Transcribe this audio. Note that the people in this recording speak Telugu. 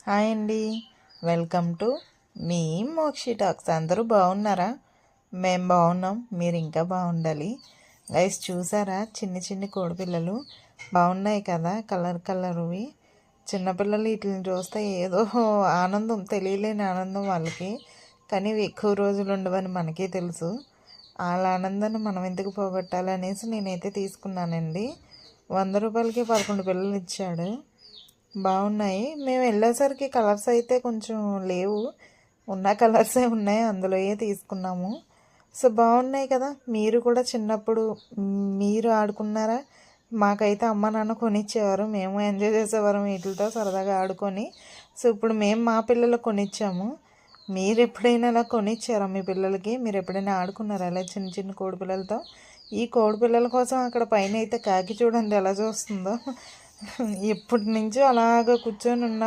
హాయ్ అండి. Welcome to me Mokshi talks. అందరూ బాగున్నారా? మేము బాగున్నాం, మీరు ఇంకా బాగుండాలి. గైస్ చూసారా, చిన్ని చిన్ని కోడిపిల్లలు బాగున్నాయి కదా, కలర్ కలర్వి. చిన్నపిల్లలు వీటిని చూస్తే ఏదో ఆనందం, తెలియలేని ఆనందం వాళ్ళకి. కానీ ఇవి ఎక్కువ రోజులు ఉండవని మనకే తెలుసు. వాళ్ళ ఆనందాన్ని మనం ఎందుకు పోగొట్టాలి అనేసి నేనైతే తీసుకున్నానండి. 100 రూపాయలకి 11 పిల్లలు ఇచ్చాడు. బాగున్నాయి. మేము వెళ్ళేసరికి కలర్స్ అయితే కొంచెం లేవు, ఉన్న కలర్సే ఉన్నాయి, అందులోయే తీసుకున్నాము. సో బాగున్నాయి కదా. మీరు కూడా చిన్నప్పుడు మీరు ఆడుకున్నారా? మాకైతే అమ్మ నాన్న కొనిచ్చేవారు, మేము ఎంజాయ్ చేసేవారం వీటితో సరదాగా ఆడుకొని. సో ఇప్పుడు మేము మా పిల్లలకు కొనిచ్చాము. మీరు ఎప్పుడైనా అలా కొనిచ్చారా మీ పిల్లలకి? మీరు ఎప్పుడైనా ఆడుకున్నారా అలా చిన్న చిన్న కోడి పిల్లలతో? ఈ కోడి పిల్లల కోసం అక్కడ పైన అయితే కాకి చూడండి ఎలా చూస్తుందో. ఎప్పటి నుంచో అలాగ కూర్చొని ఉన్నాం.